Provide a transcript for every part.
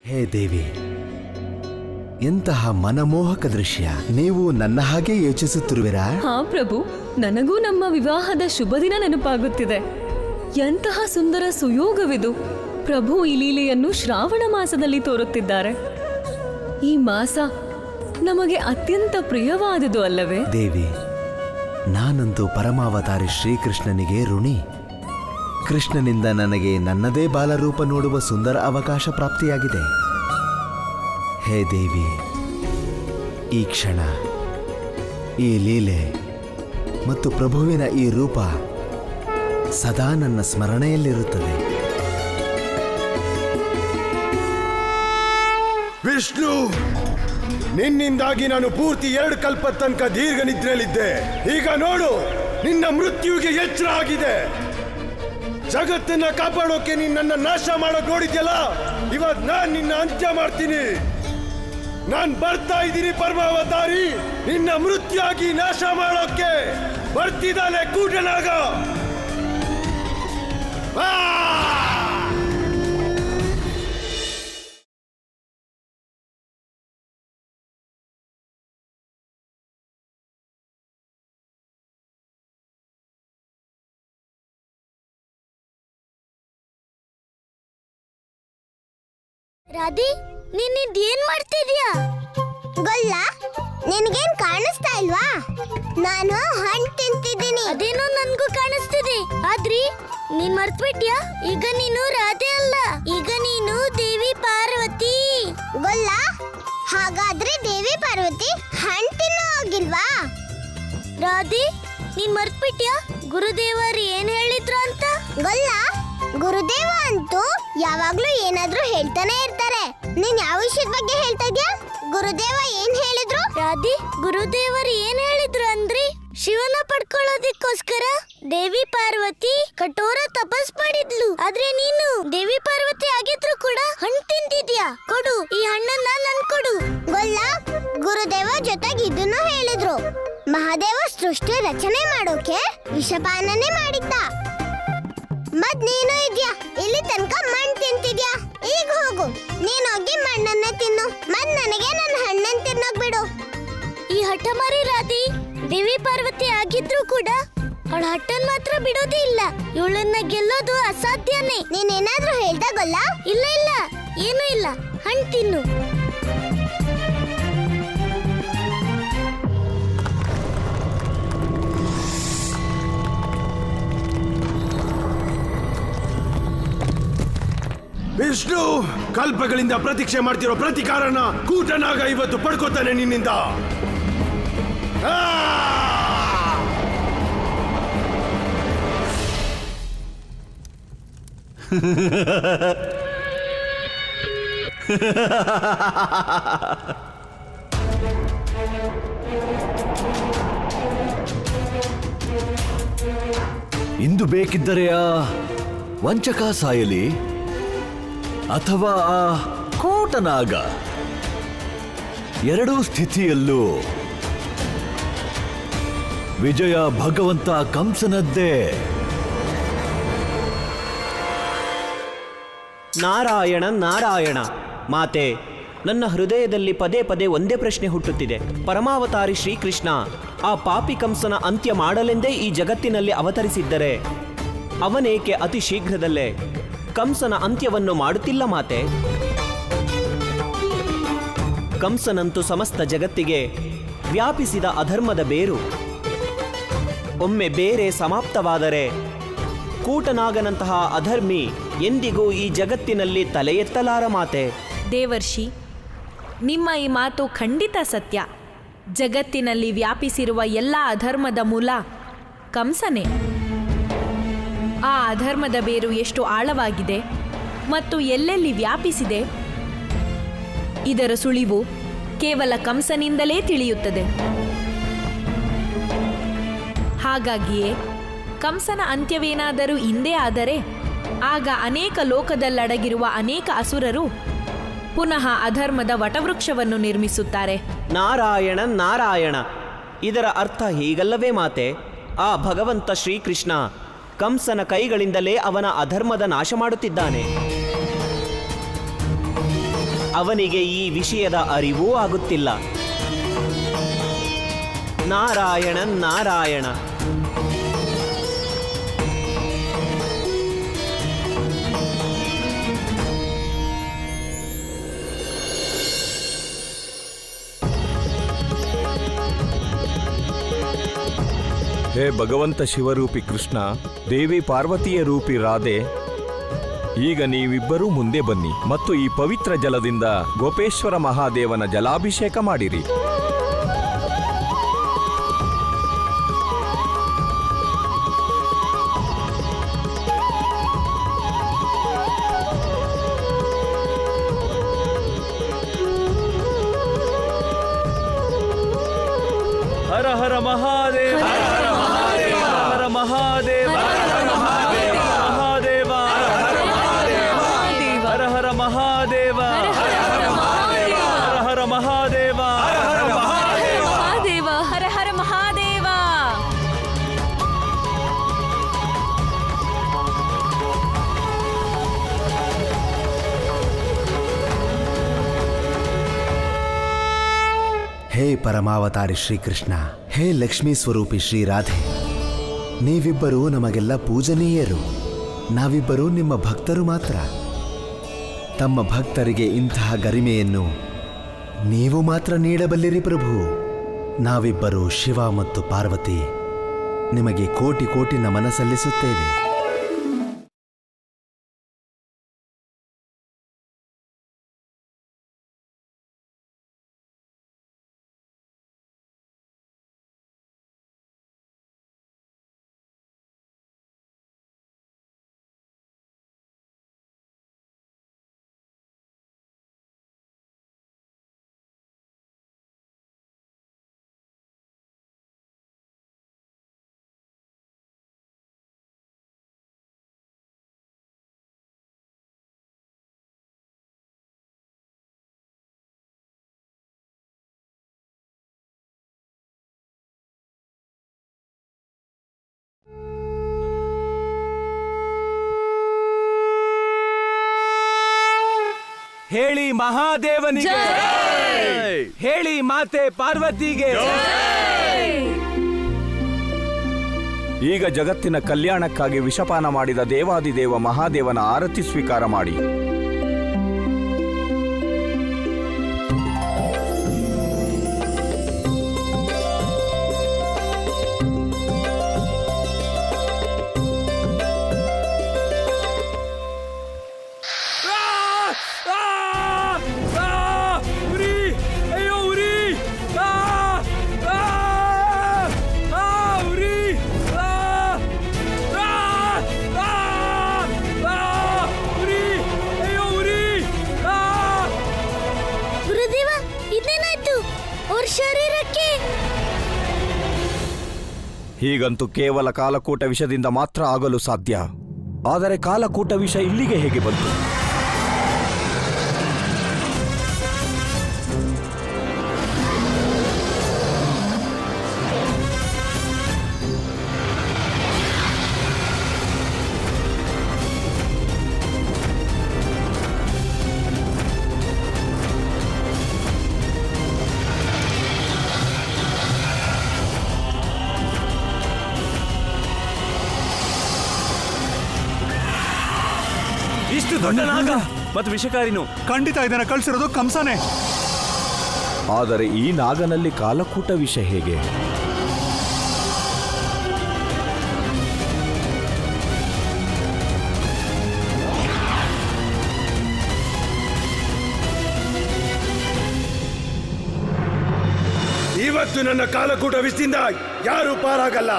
ಹೇ ದೇವಿ, ಎಂತಹ ಮನಮೋಹಕ ದೃಶ್ಯ! ನೀವು ನನ್ನ ಹಾಗೆ ಯೋಚಿಸುತ್ತಿರುವಿರಾ? ಹಾ ಪ್ರಭು, ನನಗೂ ನಮ್ಮ ವಿವಾಹದ ಶುಭ ದಿನ ನೆನಪಾಗುತ್ತಿದೆ. ಎಂತಹ ಸುಂದರ ಸುಯೋಗವಿದು! ಪ್ರಭು ಈ ಲೀಲೆಯನ್ನು ಶ್ರಾವಣ ಮಾಸದಲ್ಲಿ ತೋರುತ್ತಿದ್ದಾರೆ. ಈ ಮಾಸ ನಮಗೆ ಅತ್ಯಂತ ಪ್ರಿಯವಾದುದು ಅಲ್ಲವೇ? ದೇವಿ, ನಾನಂತೂ ಪರಮಾವತಾರಿ ಶ್ರೀಕೃಷ್ಣನಿಗೆ ಋಣಿ. ಕೃಷ್ಣನಿಂದ ನನಗೆ ನನ್ನದೇ ಬಾಲರೂಪ ನೋಡುವ ಸುಂದರ ಅವಕಾಶ ಪ್ರಾಪ್ತಿಯಾಗಿದೆ. ಹೇ ದೇವಿ, ಈ ಕ್ಷಣ, ಈ ಲೀಲೆ ಮತ್ತು ಪ್ರಭುವಿನ ಈ ರೂಪ ಸದಾ ನನ್ನ ಸ್ಮರಣೆಯಲ್ಲಿರುತ್ತದೆ. ವಿಷ್ಣು, ನಿನ್ನಿಂದಾಗಿ ನಾನು ಪೂರ್ತಿ 2 ಕಲ್ಪ ತನಕ ದೀರ್ಘ ನಿದ್ರೆಯಲ್ಲಿದ್ದೆ. ಈಗ ನೋಡು, ನಿನ್ನ ಮೃತ್ಯುವಿಗೆ ಎಚ್ಚರ ಆಗಿದೆ. ಜಗತ್ತನ್ನ ಕಾಪಾಡೋಕೆ ನಿನ್ನ ನಾಶ ಮಾಡೋಕ್ ನೋಡಿದ್ಯಲ್ಲ, ಇವತ್ತು ನಾನ್ ನಿನ್ನ ಅಂತ್ಯ ಮಾಡ್ತೀನಿ. ನಾನ್ ಬರ್ತಾ ಇದ್ದೀನಿ ಪರಮಾವತಾರಿ, ನಿನ್ನ ಮೃತ್ಯುವಾಗಿ ನಾಶ ಮಾಡೋಕೆ ಬರ್ತಿದ್ದಾನೆ ಕೂಟನಾಗ. ರಾಧಿ, ನೀನಿದೇನ್ ಮಾಡ್ತಿದ್ಯಾ? ಗೊಲ್ಲ, ನಿನಗೇನ್ ಕಾಣಿಸ್ತಾ ಇಲ್ವಾ? ನಾನು ಹಣ್ಣು ತಿಂತಿದ್ದೀನಿ. ಅದೇನೋ ನನ್ಗೂ ಕಾಣಿಸ್ತಿದೆ. ಆದ್ರಿ ನೀನ್ ಮರ್ತ್ಬಿಟ್ಯಾ? ಈಗ ನೀನು ರಾಧೆ ಅಲ್ಲ, ಈಗ ನೀನು ದೇವಿ ಪಾರ್ವತಿ. ಗೊಲ್ಲ, ಹಾಗಾದ್ರೆ ದೇವಿ ಪಾರ್ವತಿ ಹಣ್ಣು ತಿನ್ನೋ ಹೋಗಿಲ್ವಾ? ರಾಧಿ, ನೀನ್ ಮರ್ತ್ಬಿಟ್ಯಾ? ಗುರುದೇವರು ಏನ್ ಹೇಳಿದ್ರು ಅಂತ? ಗೊಲ್ಲ, ಗುರುದೇವ ಅಂತೂ ಯಾವಾಗ್ಲೂ ಏನಾದ್ರೂ ಹೇಳ್ತಾನೆ ಇರ್ತಾರೆ. ನೀನ್ ಯಾವ ವಿಷಯದ ಬಗ್ಗೆ ಹೇಳ್ತಾ ಇದ್ಯಾ? ಗುರುದೇವ ಏನ್ ಹೇಳಿದ್ರು? ರಾಧಿ, ಗುರುದೇವರು ಏನ್ ಹೇಳಿದ್ರು ಅಂದ್ರಿ? ಶಿವನ ಪಡ್ಕೊಳ್ಳೋದಕ್ಕೋಸ್ಕರ ದೇವಿ ಪಾರ್ವತಿ ಕಠೋರ ತಪಸ್ ಮಾಡಿದ್ಲು. ಆದ್ರೆ ನೀನು ದೇವಿ ಪಾರ್ವತಿ ಆಗಿದ್ರು ಕೂಡ ಹಣ್ಣು ತಿಂತಿದ್ಯಾ. ಕೊಡು, ಈ ಹಣ್ಣನ್ನ ನನ್ ಕೊಡು. ಗೊಲ್ಲ, ಗುರುದೇವ ಜೊತೆಗೆ ಇದನ್ನು ಹೇಳಿದ್ರು. ಮಹಾದೇವ ಸೃಷ್ಟಿ ರಚನೆ ಮಾಡೋಕೆ ವಿಷಪಾನನೆ ಮಾಡಿದ್ದ. ಮತ್ ನೀನು ಇದ್ಯಾ, ಇಲ್ಲಿ ತನಕ ಮಣ್ಣು ತಿಂತಿದ್ಯಾ. ಈಗ ಹೋಗು, ನೀನ್ ಹೋಗಿ ಮಣ್ಣನ್ನ ತಿನ್ನು, ಮತ್ ನನಗೆ ನನ್ನ ಹಣ್ಣನ್ ತಿನ್ನೋಕ್ ಬಿಡು. ಈ ಹಠಮಾರಿ ರಾಧಿ ದೇವಿ ಪಾರ್ವತಿ ಆಗಿದ್ರು ಕೂಡ ಅವಳ ಹಟ್ಟನ್ ಮಾತ್ರ ಬಿಡೋದೇ ಇಲ್ಲ. ಇವಳನ್ನ ಗೆಲ್ಲೋದು ಅಸಾಧ್ಯನೇ. ನೀನೇನಾದ್ರೂ ಹೇಳ್ದಾಗಲ್ಲ? ಇಲ್ಲ ಇಲ್ಲ, ಏನೂ ಇಲ್ಲ, ಹಣ್ಣು ತಿನ್ನು. ವಿಷ್ಣು, ಕಲ್ಪಗಳಿಂದ ಪ್ರತೀಕ್ಷೆ ಮಾಡ್ತಿರೋ ಪ್ರತಿಕಾರನ ಕೂಟನಾಗ ಇವತ್ತು ಪಡ್ಕೋತಾನೆ ನಿನ್ನಿಂದ. ಇಂದು ಬೇಕಿದ್ದರೆ ಆ ವಂಚಕ ಸಾಯಲಿ ಅಥವಾ ಆ ಕೋಟನಾಗ, ಎರಡೂ ಸ್ಥಿತಿಯಲ್ಲೂ ವಿಜಯ ಭಗವಂತ ಕಂಸನದ್ದೇ. ನಾರಾಯಣ ನಾರಾಯಣ. ಮಾತೆ, ನನ್ನ ಹೃದಯದಲ್ಲಿ ಪದೇ ಪದೇ ಒಂದೇ ಪ್ರಶ್ನೆ ಹುಟ್ಟುತ್ತಿದೆ. ಪರಮಾವತಾರಿ ಶ್ರೀಕೃಷ್ಣ ಆ ಪಾಪಿ ಕಂಸನ ಅಂತ್ಯ ಮಾಡಲೆಂದೇ ಈ ಜಗತ್ತಿನಲ್ಲಿ ಅವತರಿಸಿದ್ದರೆ ಅವನೇಕೆ ಅತಿ ಶೀಘ್ರದಲ್ಲೇ ಕಂಸನ ಅಂತ್ಯವನ್ನು ಮಾಡುತ್ತಿಲ್ಲ ಮಾತೆ? ಕಂಸನಂತೂ ಸಮಸ್ತ ಜಗತ್ತಿಗೆ ವ್ಯಾಪಿಸಿದ ಅಧರ್ಮದ ಬೇರು. ಒಮ್ಮೆ ಬೇರೆ ಸಮಾಪ್ತವಾದರೆ ಕೂಟನಾಗನಂತಹ ಅಧರ್ಮಿ ಎಂದಿಗೂ ಈ ಜಗತ್ತಿನಲ್ಲಿ ತಲೆ ಎತ್ತಲಾರ ಮಾತೆ. ದೇವರ್ಷಿ, ನಿಮ್ಮ ಈ ಮಾತು ಖಂಡಿತ ಸತ್ಯ. ಜಗತ್ತಿನಲ್ಲಿ ವ್ಯಾಪಿಸಿರುವ ಎಲ್ಲ ಅಧರ್ಮದ ಮೂಲ ಕಂಸನೇ. ಆ ಅಧರ್ಮದ ಬೇರು ಎಷ್ಟು ಆಳವಾಗಿದೆ ಮತ್ತು ಎಲ್ಲೆಲ್ಲಿ ವ್ಯಾಪಿಸಿದೆ, ಇದರ ಸುಳಿವು ಕೇವಲ ಕಂಸನಿಂದಲೇ ತಿಳಿಯುತ್ತದೆ. ಹಾಗಾಗಿಯೇ ಕಂಸನ ಅಂತ್ಯವೇನಾದರೂ ಇಂದೇ ಆದರೆ ಆಗ ಅನೇಕ ಲೋಕದಲ್ಲಡಗಿರುವ ಅನೇಕ ಅಸುರರು ಪುನಃ ಅಧರ್ಮದ ವಟವೃಕ್ಷವನ್ನು ನಿರ್ಮಿಸುತ್ತಾರೆ. ನಾರಾಯಣ ನಾರಾಯಣ. ಇದರ ಅರ್ಥ ಹೀಗಲ್ಲವೇ ಮಾತೆ? ಆ ಭಗವಂತ ಶ್ರೀಕೃಷ್ಣ ಕಂಸನ ಕೈಗಳಿಂದಲೇ ಅವನ ಅಧರ್ಮದ ನಾಶ ಮಾಡುತ್ತಿದ್ದಾನೆ. ಅವನಿಗೆ ಈ ವಿಷಯದ ಅರಿವೂ ಆಗುತ್ತಿಲ್ಲ. ನಾರಾಯಣ ನಾರಾಯಣ. ಹೇ ಭಗವಂತ ಶಿವರೂಪಿ ಕೃಷ್ಣ, ದೇವಿ ಪಾರ್ವತಿಯ ರೂಪಿ ರಾಧೆ, ಈಗ ನೀವಿಬ್ಬರೂ ಮುಂದೆ ಬನ್ನಿ ಮತ್ತು ಈ ಪವಿತ್ರ ಜಲದಿಂದ ಗೋಪೇಶ್ವರ ಮಹಾದೇವನ ಜಲಾಭಿಷೇಕ ಮಾಡಿರಿ. ಹರ ಹರ ಮಹಾದೇವ, ಹರ ಹರ ಮಹಾದೇವ, ಹರ ಮಹಾದೇವ, ಹರ ಮಹಾದೇವ, ಮಹಾದೇವ, ಹರ ಹರ ಮಹಾದೇವ, ಹರ ಹರ ಮಹಾದೇವ, ಹರ ಹರ ಮಹಾದೇವ, ಹರ ಹರ ಮಹಾದೇವ, ಹರ ಹರ ಮಹಾದೇವ. ಹೇ ಪರಮಾವತಾರಿ ಶ್ರೀಕೃಷ್ಣ, ಹೇ ಲಕ್ಷ್ಮೀ ಸ್ವರೂಪಿ ಶ್ರೀ ರಾಧೆ, ನೀವಿಬ್ಬರೂ ನಮಗೆಲ್ಲ ಪೂಜನೀಯರು. ನಾವಿಬ್ಬರೂ ನಿಮ್ಮ ಭಕ್ತರು ಮಾತ್ರ. ತಮ್ಮ ಭಕ್ತರಿಗೆ ಇಂತಹ ಗರಿಮೆಯನ್ನು ನೀವು ಮಾತ್ರ ನೀಡಬಲ್ಲಿರಿ ಪ್ರಭು. ನಾವಿಬ್ಬರು ಶಿವ ಮತ್ತು ಪಾರ್ವತಿ ನಿಮಗೆ ಕೋಟಿ ಕೋಟಿ ನಮನ ಸಲ್ಲಿಸುತ್ತೇವೆ. ಹೇಳಿ ಮಹಾದೇವನಿಗೆ, ಹೇಳಿ ಮಾತೆ ಪಾರ್ವತಿಗೆ. ಈಗ ಜಗತ್ತಿನ ಕಲ್ಯಾಣಕ್ಕಾಗಿ ವಿಷಪಾನ ಮಾಡಿದ ದೇವಾದಿದೇವ ಮಹಾದೇವನ ಆರತಿ ಸ್ವೀಕಾರ ಮಾಡಿ. ಹೀಗಂತೂ ಕೇವಲ ಕಾಲಕೂಟ ವಿಷದಿಂದ ಮಾತ್ರ ಆಗಲು ಸಾಧ್ಯ. ಆದರೆ ಕಾಲಕೂಟ ವಿಷ ಇಲ್ಲಿಗೆ ಹೇಗೆ ಬಂತು? ಇಷ್ಟು ದೊಡ್ಡ ನಾಗ ಮತ್ತು ವಿಷಕಾರಿನು ಖಂಡಿತ ಇದನ್ನ ಕಳಿಸಿರೋದು ಕಂಸನೇ. ಆದರೆ ಈ ನಾಗನಲ್ಲಿ ಕಾಲಕೂಟ ವಿಷ ಹೇಗೆ? ಇವತ್ತು ನನ್ನ ಕಾಲಕೂಟ ವಿಷದಿಂದ ಯಾರು ಪಾರಾಗಲ್ಲ.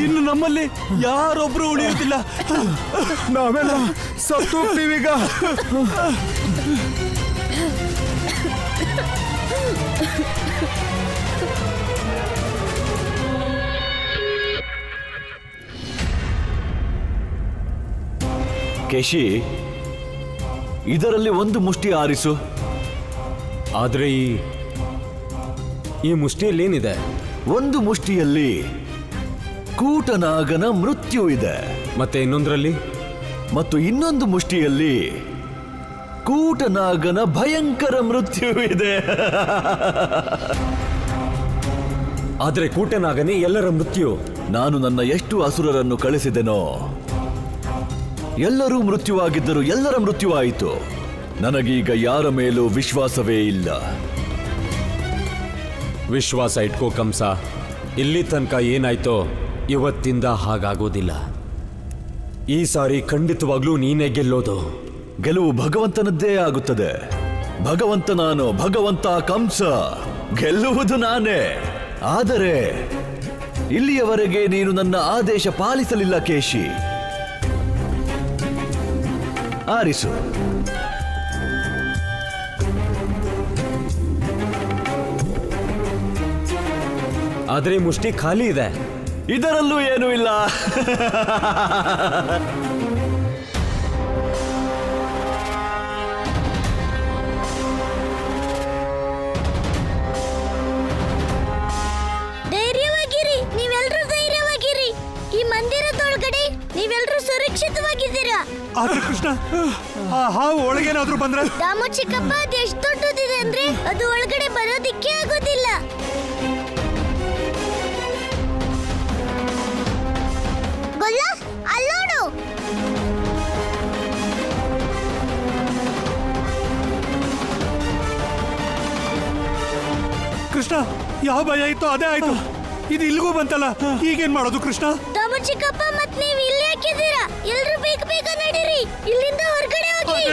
ಇನ್ನು ನಮ್ಮಲ್ಲಿ ಯಾರೊಬ್ರು ಉಳಿಯುತ್ತಿಲ್ಲ. ನಾವೆಲ್ಲ ಸತ್ತು ಹೋಗ್ತೀವೀಗ. ಕೇಶಿ, ಇದರಲ್ಲಿ ಒಂದು ಮುಷ್ಟಿ ಆರಿಸು. ಆದ್ರೆ ಈ ಮುಷ್ಟಿಯಲ್ಲಿ ಏನಿದೆ? ಒಂದು ಮುಷ್ಟಿಯಲ್ಲಿ ಕೂಟನಾಗನ ಮೃತ್ಯು ಇದೆ. ಮತ್ತೆ ಇನ್ನೊಂದರಲ್ಲಿ? ಮತ್ತು ಇನ್ನೊಂದು ಮುಷ್ಟಿಯಲ್ಲಿ ಕೂಟನಾಗನ ಭಯಂಕರ ಮೃತ್ಯು ಇದೆ. ಆದ್ರೆ ಕೂಟನಾಗನೇ ಎಲ್ಲರ ಮೃತ್ಯು. ನಾನು ನನ್ನ ಎಷ್ಟು ಅಸುರರನ್ನು ಕಳಿಸಿದೆನೋ ಎಲ್ಲರೂ ಮೃತ್ಯುವಾಗಿದ್ದರು, ಎಲ್ಲರ ಮೃತ್ಯುವಾಯಿತು. ನನಗೀಗ ಯಾರ ಮೇಲೂ ವಿಶ್ವಾಸವೇ ಇಲ್ಲ. ವಿಶ್ವಾಸ ಇಟ್ಕೋ ಕಂಸ. ಇಲ್ಲಿ ತನಕ ಏನಾಯ್ತೋ ಇವತ್ತಿಂದ ಹಾಗಾಗೋದಿಲ್ಲ. ಈ ಸಾರಿ ಖಂಡಿತವಾಗ್ಲೂ ನೀನೇ ಗೆಲ್ಲೋದು. ಗೆಲುವು ಭಗವಂತನದ್ದೇ ಆಗುತ್ತದೆ. ಭಗವಂತ ನಾನು, ಭಗವಂತ ಕಂಸ, ಗೆಲ್ಲುವುದು ನಾನೇ. ಆದರೆ ಇಲ್ಲಿಯವರೆಗೆ ನೀನು ನನ್ನ ಆದೇಶ ಪಾಲಿಸಲಿಲ್ಲ ಕೇಶಿ. ಆರಿಸು. ಆದ್ರೆ ಮುಷ್ಟಿ ಖಾಲಿ ಇದೆ. ಇದರಲ್ಲೂ ಏನೂ ಇಲ್ಲ. ಧೈರ್ಯವಾಗಿರಿ, ನೀವೆಲ್ಲರೂ ಧೈರ್ಯವಾಗಿರಿ. ಈ ಮಂದಿರದೊಳಗಡೆ ನೀವೆಲ್ಲರೂ ಸುರಕ್ಷಿತವಾಗಿದ್ದೀರಾ. ಆದ್ರೆ ಕೃಷ್ಣ, ಹಾವು ಒಳಗೇನಾದ್ರೂ ಬಂದ್ರೆ? ದಾಮು ಚಿಕ್ಕಪ್ಪ, ಅದು ಎಷ್ಟು ದೊಡ್ಡದಿದೆ ಅಂದ್ರೆ ಅದು ಒಳಗಡೆ ಬರೋದಿಕ್ಕೆ ಆಗೋದಿಲ್ಲ. ಗೊಲ್ಲ, ಅಲ್ಲೋಡು. ಕೃಷ್ಣ, ಯಾವ ಭಯ ಇತ್ತು ಅದೇ ಆಯ್ತು. ಇದು ಇಲ್ಲಿಗೂ ಬಂತಲ್ಲ, ಈಗೇನ್ ಮಾಡೋದು ಕೃಷ್ಣ? ದಾಮು ಚಿಕ್ಕಪ್ಪ, ಮತ್ ನೀವ್ ಇಲ್ಲಿ ಹಾಕಿದ್ದೀರಾ? ಎಲ್ರು ಬೇಗ ಬೇಗ ನಡೀರಿ, ಇಲ್ಲಿಂದ ಹೊರಗಡೆ ಹೋಗಿ.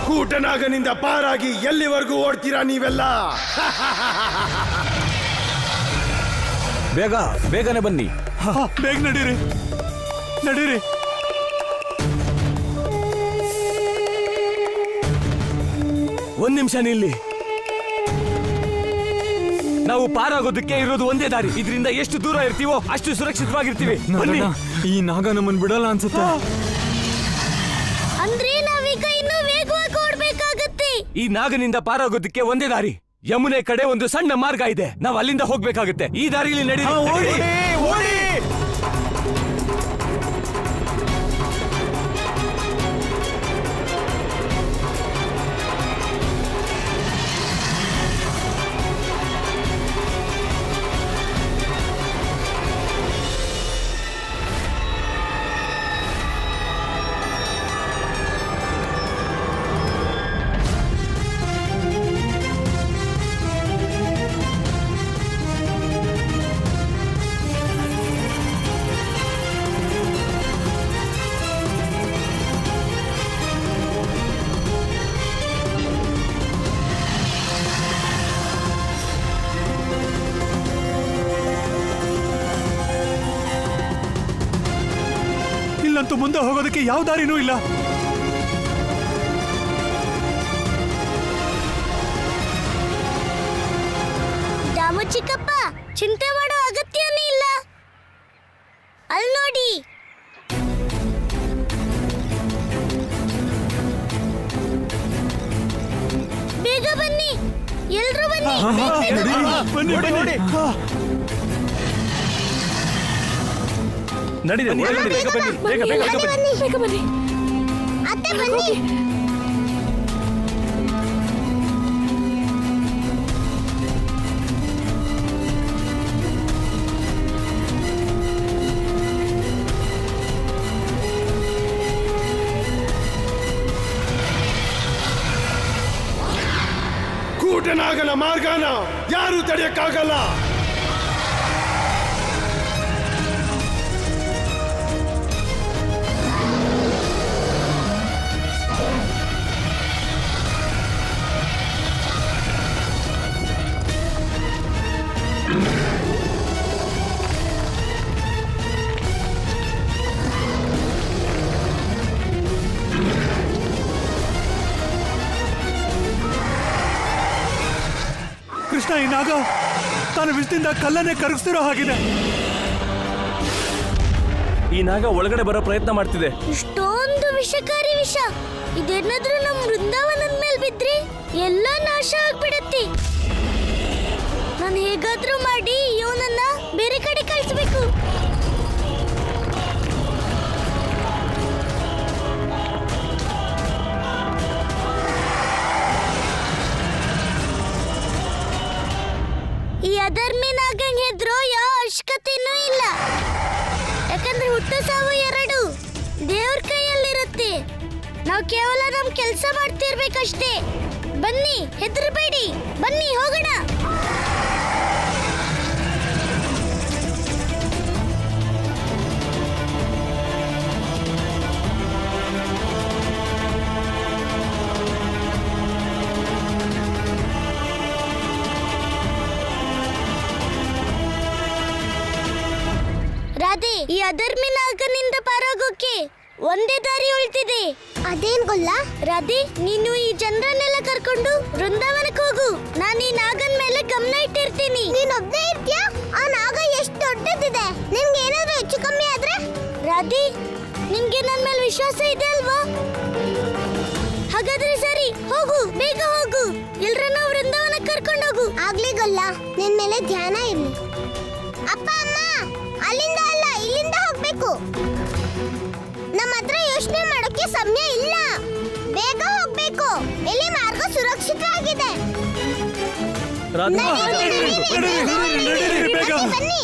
ಕೂಟನಾಗನಿಂದ ಪಾರಾಗಿ ಎಲ್ಲಿವರೆಗೂ ಓಡ್ತೀರಾ ನೀವೆಲ್ಲ? ಬೇಗನೆ ಬನ್ನಿ. ಬೇಗ ನಡೀರಿ, ನಡೀರಿ. ಒಂದ್ ನಿಮಿಷ ನಿಲ್ಲಿ. ನಾವು ಪಾರಾಗೋದಕ್ಕೆ ಇರೋದು ಒಂದೇ ದಾರಿ. ಇದರಿಂದ ಎಷ್ಟು ದೂರ ಇರ್ತೀವೋ ಅಷ್ಟು ಸುರಕ್ಷಿತವಾಗಿರ್ತೀವಿ. ಬನ್ನಿ. ಈ ನಾಗ ನಮ್ಮನ್ನು ಬಿಡಲ್ಲ ಅನ್ಸುತ್ತೆ. ಅಂದ್ರೆ ನಾವೀಗ ಇನ್ನೂ ವೇಗವಾಗಿ ಓಡ್ಬೇಕಾಗತ್ತೆ. ಈ ನಾಗನಿಂದ ಪಾರಾಗೋದಕ್ಕೆ ಒಂದೇ ದಾರಿ. ಯಮುನೆ ಕಡೆ ಒಂದು ಸಣ್ಣ ಮಾರ್ಗ ಇದೆ, ನಾವು ಅಲ್ಲಿಂದ ಹೋಗ್ಬೇಕಾಗುತ್ತೆ. ಈ ದಾರಿಯಲ್ಲಿ ನಡಿ. ಇಲ್ಲಂತೂ ಮುಂದೆ ಹೋಗೋದಕ್ಕೆ ಯಾವ ದಾರಿನೂ ಇಲ್ಲ. ದಾಮು ಚಿಕ್ಕಪ್ಪ, ಚಿಂತೆ ಮಾಡೋ ಅಗತ್ಯನೇ ಇಲ್ಲ. ಅಲ್ಲಿ ನೋಡಿ. ಬೇಗ ಬನ್ನಿ, ಎಲ್ರೂ ಬನ್ನಿ. ನಡೀರಿ, ಬೇಗ ಬನ್ನಿ, ಬೇಗ ಬೇಗ ಬನ್ನಿ, ಬೇಗ ಬನ್ನಿ. ಅತ್ತೆ ಬನ್ನಿ. ಕೂಟನಾಗನ ಮಾರ್ಗನ ಯಾರು ತಡೆಯಕ್ಕಾಗಲ್ಲ. ಕೃಷ್ಣ, ಈ ನಾಗ ತಾನು ವಿಷದಿಂದ ಕಲ್ಲನ್ನೇ ಕರಗಿಸ್ತಿರೋ ಹಾಗಿದೆ. ಈ ನಾಗ ಒಳಗಡೆ ಬರೋ ಪ್ರಯತ್ನ ಮಾಡ್ತಿದೆ. ಇಷ್ಟೊಂದು ವಿಷಕಾರಿ ವಿಷ ಇದೇನಾದ್ರೂ ನಮ್ ವೃಂದಾವನದ ಮೇಲೆ ಬಿದ್ರಿ ಎಲ್ಲ ನಾಶ ಆಗ್ಬಿಡತ್ತೆ. ನಾನು ಹೇಗಾದ್ರೂ ಮಾಡಿ ಇವನನ್ನ ಬೇರೆ ಕಡೆ ಕಳಿಸ್ಬೇಕು. ಈ ಅಧರ್ಮಿ ನಾಗಂಗ್ ಹೆದ್ರು ಯಾವ ಅವಶ್ಯಕತೆನೂ ಇಲ್ಲ. ಯಾಕಂದ್ರೆ ಹುಟ್ಟು ಸಾವು ಎರಡು ದೇವ್ರ ಕೈಯಲ್ಲಿರುತ್ತೆ. ನಾವು ಕೇವಲ ನಮ್ ಕೆಲಸ ಮಾಡ್ತಿರ್ಬೇಕಷ್ಟೇ. ಬನ್ನಿ, ಹೆದರಬೇಡಿ, ಬನ್ನಿ ಹೋಗೋಣ. ರಾಧೆ, ಈ ಅಧರ್ಮಿ ನಾಗನಿಂದ ಪಾರಾಗೋಕೆ ಒಂದೇ ದಾರಿ ಉಳಿತಿದೆ. ಅದೇನ್ ಗೊಲ್ಲ? ರಾಧೆ, ನೀನು ಈ ಜನರನ್ನೆಲ್ಲ ಕರ್ಕೊಂಡು ವೃಂದಾವನಕ್ಕೆ ಹೋಗು. ನಾನು ಈ ನಾಗನ್ ಮೇಲೆ ಗಮನ ಇಟ್ಟಿರ್ತೀನಿ. ನೀನ್ ಒಬ್ಬನೇ ಇರ್ತೀಯಾ? ಆ ನಾಗ ಎಷ್ಟು ದೊಡ್ಡದಿದೆ. ನಿನ್ಗೆ ಏನಾದ್ರೂ ಹೆಚ್ಚು ಕಮ್ಮಿ ಆದ್ರೆ? ರಾಧೆ, ನಿನ್ಗೆ ನನ್ ಮೇಲೆ ವಿಶ್ವಾಸ ಇದೆ ಅಲ್ವಾ? ಹಾಗಾದ್ರೆ ಸರಿ, ಹೋಗು, ಬೇಗ ಹೋಗು. ಎಲ್ರನ್ನೂ ವೃಂದಾವನಕ್ಕೆ ಕರ್ಕೊಂಡು ಹೋಗು. ಆಗ್ಲಿ ಗೊಲ್ಲ, ನಿನ್ ಮೇಲೆ ಧ್ಯಾನ ಇರ್ಲಿ. ಅಪ್ಪ ಅಮ್ಮ, ಅಲ್ಲಿಂದ ಅಲ್ಲ, ಇಲ್ಲಿಂದ ಹೋಗ್ಬೇಕು. ನಮ್ಮ ಹತ್ರ ಯೋಚನೆ ಮಾಡೋಕೆ ಸಮಯ ಇಲ್ಲ. ಬೇಗ ಹೋಗ್ಬೇಕು. ಇಲ್ಲಿ ಮಾರ್ಗ ಸುರಕ್ಷಿತವಾಗಿದೆ. ಬನ್ನಿ.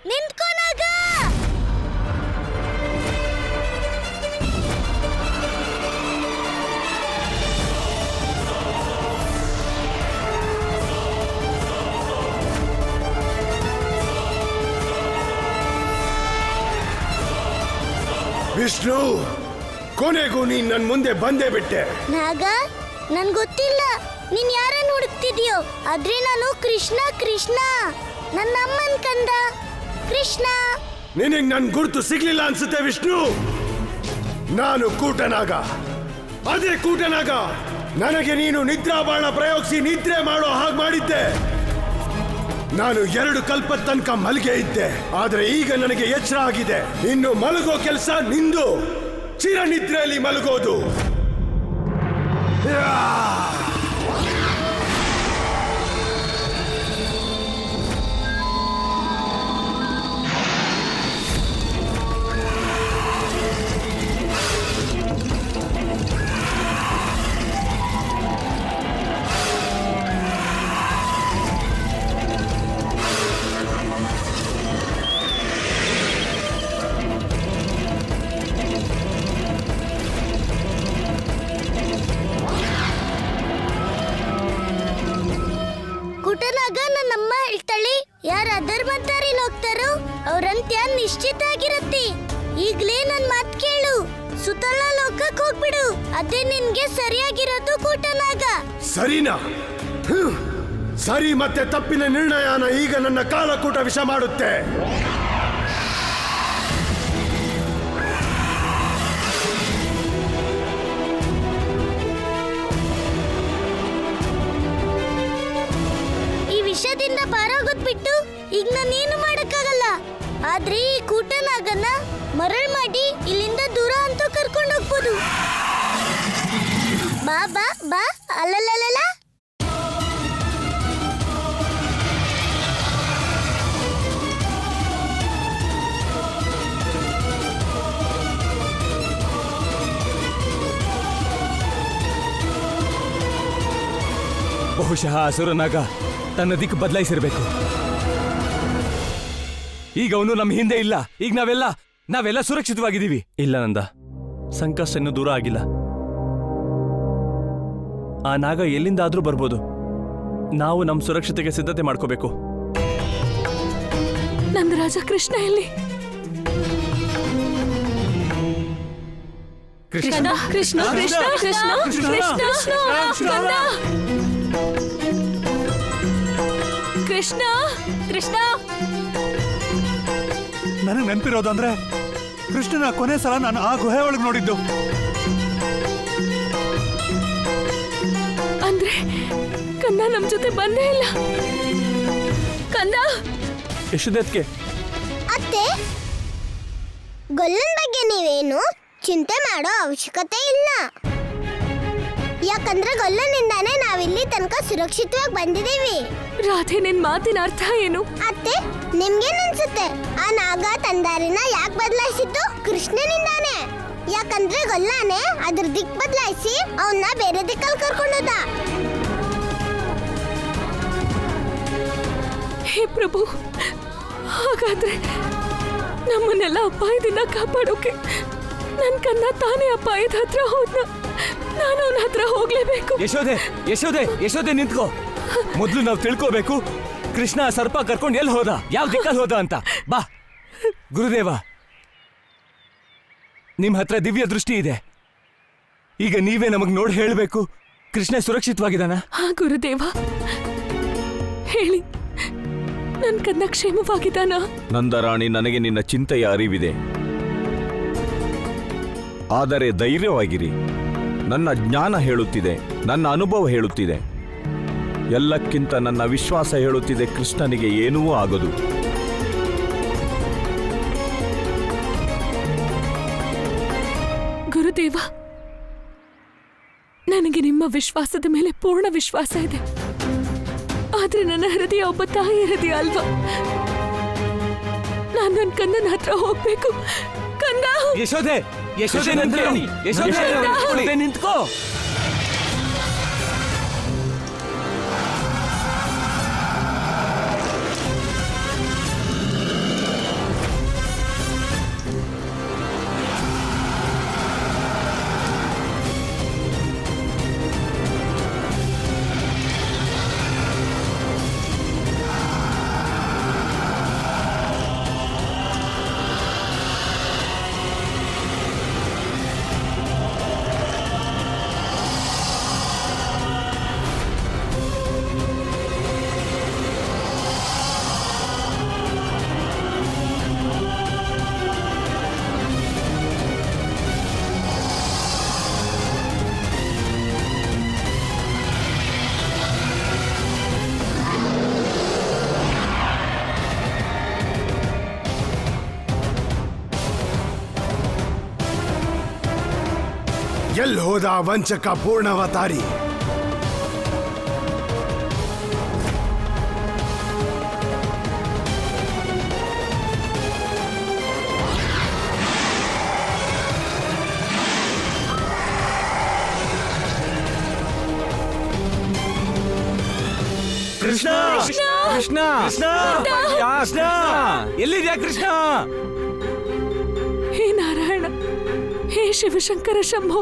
ನಿಂತ್ಕೊನಾಗ. ವಿಷ್ಣು, ಕೊನೆಗೂ ನೀನ್ ನನ್ ಮುಂದೆ ಬಂದೇ ಬಿಟ್ಟೆ. ನಾಗ, ನನ್ ಗೊತ್ತಿಲ್ಲ ನೀನ್ ಯಾರನ್ನು ಹುಡುಕ್ತಿದ್ಯೋ, ಆದ್ರೆ ನಾನು ಕೃಷ್ಣ. ಕೃಷ್ಣ, ನನ್ನ ಅಮ್ಮನ್ ಕಂದ ಕೃಷ್ಣ. ನಿನಗ್ ನನ್ ಗುರುತು ಸಿಗ್ಲಿಲ್ಲ ಅನ್ಸುತ್ತೆ ವಿಷ್ಣು. ನಾನು ಕೂಟನಾಗ. ಅದೇ ಕೂಟನಾಗ ನನಗೆ ನೀನು ನಿದ್ರಾಬಾಣ ಪ್ರಯೋಗಿಸಿ ನಿದ್ರೆ ಮಾಡೋ ಹಾಗೆ ಮಾಡಿದ್ದೆ. ನಾನು 2 ಕಲ್ಪದ ತನಕ ಮಲ್ಗೆ ಇದ್ದೆ. ಆದ್ರೆ ಈಗ ನನಗೆ ಎಚ್ಚರ ಆಗಿದೆ. ಇನ್ನು ಮಲಗೋ ಕೆಲಸ ನಿಂದು. ಚಿರನಿದ್ರೆಯಲ್ಲಿ ಮಲಗೋದು. ಕೂಟನಾಗ ನನ್ನಮ್ಮ ಹೇಳ್ತಾಳೆ, ಯಾರ ಅಧರ್ಮದಾರಿಲಿ ಹೋಗ್ತಾರೋ ಅವ್ರ ಅಂತ್ಯ ನಿಶ್ಚಿತ ಆಗಿರತ್ತೆ. ಈಗ್ಲೇ ನನ್ ಮಾತ್ ಕೇಳು, ಸುತಲ ಲೋಕಕ್ಕೆ ಹೋಗ್ಬಿಡು. ಅದೇ ನಿನ್ಗೆ ಸರಿಯಾಗಿರೋದು ಕೂಟನಾಗ. ಸರಿನಾ? ಸರಿ ಮತ್ತೆ ತಪ್ಪಿನ ನಿರ್ಣಯನ ಈಗ ನನ್ನ ಕಾಲಕೂಟ ವಿಷ ಮಾಡುತ್ತೆ. ವಿಷದಿಂದ ಪಾರಾಗೋದ್ ಬಿಟ್ಟು ಈಗ ನಾನೇನು ಮಾಡಕ್ಕಾಗಲ್ಲ. ಆದ್ರೆ ಈ ಕೂಟನಾಗನ್ನ ಮರಳ್ ಮಾಡಿ ಇಲ್ಲಿಂದ ದೂರ ಅಂತೂ ಕರ್ಕೊಂಡು ಹೋಗ್ಬೋದು. ಬಾ ಬಾ ಬಾ. ಅಲ್ಲಲ್ಲ, ಬಹುಶಃ ಅಸುರನಾಗ ತನ್ನ ದಿಕ್ಕು ಬದಲಾಯಿಸಿರ್ಬೇಕು. ಈಗ ಅವನು ನಮ್ಮ ಹಿಂದೆ ಇಲ್ಲ. ಈಗ ನಾವೆಲ್ಲ ಸುರಕ್ಷಿತವಾಗಿದ್ದೀವಿ. ಇಲ್ಲ ನಂದ, ಸಂಕಷ್ಟ ಇನ್ನೂ ದೂರ ಆಗಿಲ್ಲ. ಆ ನಾಗ ಎಲ್ಲಿಂದಾದ್ರೂ ಬರ್ಬೋದು. ನಾವು ನಮ್ಮ ಸುರಕ್ಷತೆಗೆ ಸಿದ್ಧತೆ ಮಾಡ್ಕೋಬೇಕು. ನಂದ ರಾಜ ಕೃಷ್ಣ ಎಲ್ಲಿ? ಕೃಷ್ಣ ಕೃಷ್ಣ ಕೃಷ್ಣ ಕೃಷ್ಣ ಕೃಷ್ಣ ಕೃಷ್ಣ ಕೃಷ್ಣ. ನನಗೆ ನೆನಪಿರೋದು ಅಂದ್ರೆ ಕೃಷ್ಣನ ಕೊನೆ ಸಲ ನಾನು ಆ ಗುಹೆ ಒಳಗೆ ನೋಡಿದ್ದು. ಅಂದ್ರೆ ಕಂದ ನಮ್ ಜೊತೆ ಬಂದೇ ಇಲ್ಲ. ಕಂದ ಯಶೋದತ್ಗೆ ಅತ್ತೆ, ಗೊಲ್ಲನ್ ಬಗ್ಗೆ ನೀವೇನು ಚಿಂತೆ ಮಾಡೋ ಅವಶ್ಯಕತೆ ಇಲ್ಲ. ಯಾಕಂದ್ರೆ ಗೊಲ್ಲನಿಂದಾನೇ ನಾವಿಲ್ಲಿ ತನಕ ಸುರಕ್ಷಿತವಾಗಿ ಬಂದಿದ್ದೀವಿ. ರಾಧೆ, ನಿನ್ ಮಾತಿನ ಅರ್ಥ ಏನು? ಅತ್ತೆ, ನಿಮ್ಗೇನ್ ಅನ್ಸುತ್ತೆ? ಆ ನಾಗ ತಂದಾರಿನ ಯಾಕೆ ಬದಲಾಯಿಸಿದ್ದು? ಕೃಷ್ಣನಿಂದಾನೆ. ಯಾಕಂದ್ರೆ ಗೊಲ್ಲಾನೆ ಅದ್ರ ದಿಕ್ ಬದಲಾಯಿಸಿ ಅವನ್ನ ಬೇರೆ ದಿಕ್ಕಲ್ಲಿ ಕರ್ಕೊಂಡೋದ. ಹೇ ಪ್ರಭು, ಹಾಗಾದ್ರೆ ನಮ್ಮನ್ನೆಲ್ಲ ಅಪಾಯದಿಂದ ಕಾಪಾಡೋಕೆ ನನ್ ಕನ್ನ ತಾನೇ ಅಪಾಯದ ಹತ್ರ ಹೋದ್ನ. ನಾನು ಅವನ ಹತ್ರ ಹೋಗ್ಲೇಬೇಕು. ಯಶೋದೆ, ಯಶೋದೆ, ಯಶೋದೆ ನಿಂತ್ಕೋ. ಮೊದ್ಲು ನಾವು ತಿಳ್ಕೋಬೇಕು ಕೃಷ್ಣ ಸರ್ಪ ಕರ್ಕೊಂಡು ಎಲ್ಲಿ ಹೋದ, ಯಾವ ದಿಕ್ಕಲ್ಲಿ ಹೋದ ಅಂತ. ಬಾ ಗುರುದೇವ, ನಿಮ್ ಹತ್ರ ದಿವ್ಯ ದೃಷ್ಟಿ ಇದೆ. ಈಗ ನೀವೇ ನಮಗ್ ನೋಡಿ ಹೇಳ್ಬೇಕು, ಕೃಷ್ಣ ಸುರಕ್ಷಿತವಾಗಿದ್ದಾನ? ಹಾ ಗುರುದೇವ, ಹೇಳಿ, ನನ್ ಕನ್ನ ಕ್ಷೇಮವಾಗಿದ್ದಾನ? ನಂದರಾಣಿ, ನನಗೆ ನಿನ್ನ ಚಿಂತೆಯ ಅರಿವಿದೆ. ಆದರೆ ಧೈರ್ಯವಾಗಿರಿ. ನನ್ನ ಜ್ಞಾನ ಹೇಳುತ್ತಿದೆ, ನನ್ನ ಅನುಭವ ಹೇಳುತ್ತಿದೆ, ಎಲ್ಲಕ್ಕಿಂತ ನನ್ನ ವಿಶ್ವಾಸ ಹೇಳುತ್ತಿದೆ, ಕೃಷ್ಣನಿಗೆ ಏನೂ ಆಗದು. ಗುರುದೇವ, ನನಗೆ ನಿಮ್ಮ ವಿಶ್ವಾಸದ ಮೇಲೆ ಪೂರ್ಣ ವಿಶ್ವಾಸ ಇದೆ. ಆದ್ರೆ ನನ್ನ ಹೃದಯ ಒಬ್ಬ ತಾಯಿ ಹೃದಯ ಅಲ್ವಾ. ನಾನು ನನ್ನ ಕಂದನ ಹತ್ರ ಹೋಗ್ಬೇಕು. ಕಂದ! ಯಶೋದೆ, ಯಶೋದೆ ನಂದಿರಾಣಿ, ಯಶೋದೆ ನಿಂತ್ಕೋ. ಎಲ್ಲಿ ಹೋದ ವಂಚಕ ಪೂರ್ಣಾವತಾರಿ? ಕೃಷ್ಣ, ಕೃಷ್ಣ, ಕೃಷ್ಣ, ಎಲ್ಲಿದ್ಯಾ ಕೃಷ್ಣ? ಹೇ ನಾರಾಯಣ, ಹೇ ಶಿವಶಂಕರ ಶಂಭೋ,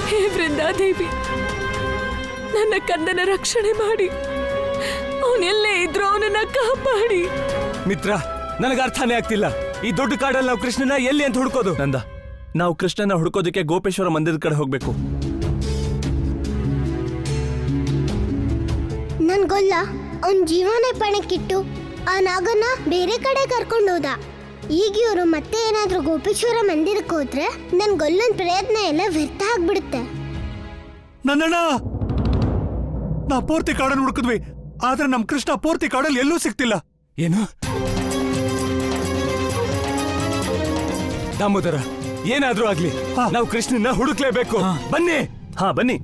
ಹೇ ವೃಂದಾದೇವಿ, ನನ್ನ ಕಂದನ ರಕ್ಷಣೆ ಮಾಡಿ. ಅವನೆಲ್ಲೇ ಇದ್ರು ಅವನನ್ನ ಕಾಪಾಡಿ. ಮಿತ್ರ, ನನಗೆ ಅರ್ಥನೇ ಆಗ್ತಿಲ್ಲ. ಈ ದೊಡ್ಡ ಕಾಡಲ್ಲಿ ನಾವು ಕೃಷ್ಣನ ಎಲ್ಲಿ ಅಂತ ಹುಡ್ಕೋದು? ನಂದ, ನಾವು ಕೃಷ್ಣನ ಹುಡ್ಕೋದಕ್ಕೆ ಗೋಪೇಶ್ವರ ಮಂದಿರದ ಕಡೆ ಹೋಗ್ಬೇಕು. ನನ್ ಗೊಲ್ಲ ಅವನ್ ಜೀವನ ಪಣಕ್ಕಿಟ್ಟು ಆ ನಾಗನ ಬೇರೆ ಕಡೆ ಕರ್ಕೊಂಡೋದ. ಈಗ ಇವರು ಮತ್ತೆ ಏನಾದ್ರೂ ಗೋಪೇಶ್ವರ ಮಂದಿರಕ್ಕೆ ಹೋದ್ರೆ ನನ್ ಗೊಲ್ಲನ್ ಪ್ರಯತ್ನ ಎಲ್ಲ ವ್ಯರ್ಥ ಆಗ್ಬಿಡುತ್ತೆ. ನನ್ನಣ್ಣ, ನಾ ಪೂರ್ತಿ ಕಾಡನ್ನು ಹುಡುಕಿದ್ವಿ, ಆದ್ರೆ ನಮ್ ಕೃಷ್ಣ ಪೂರ್ತಿ ಕಾಡಲ್ಲಿ ಎಲ್ಲೂ ಸಿಕ್ತಿಲ್ಲ. ಏನು? ದಾಮೋದರ, ಏನಾದ್ರೂ ಆಗ್ಲಿ ನಾವು ಕೃಷ್ಣನ ಹುಡುಕ್ಲೇಬೇಕು. ಬನ್ನಿ. ಹಾ ಬನ್ನಿ.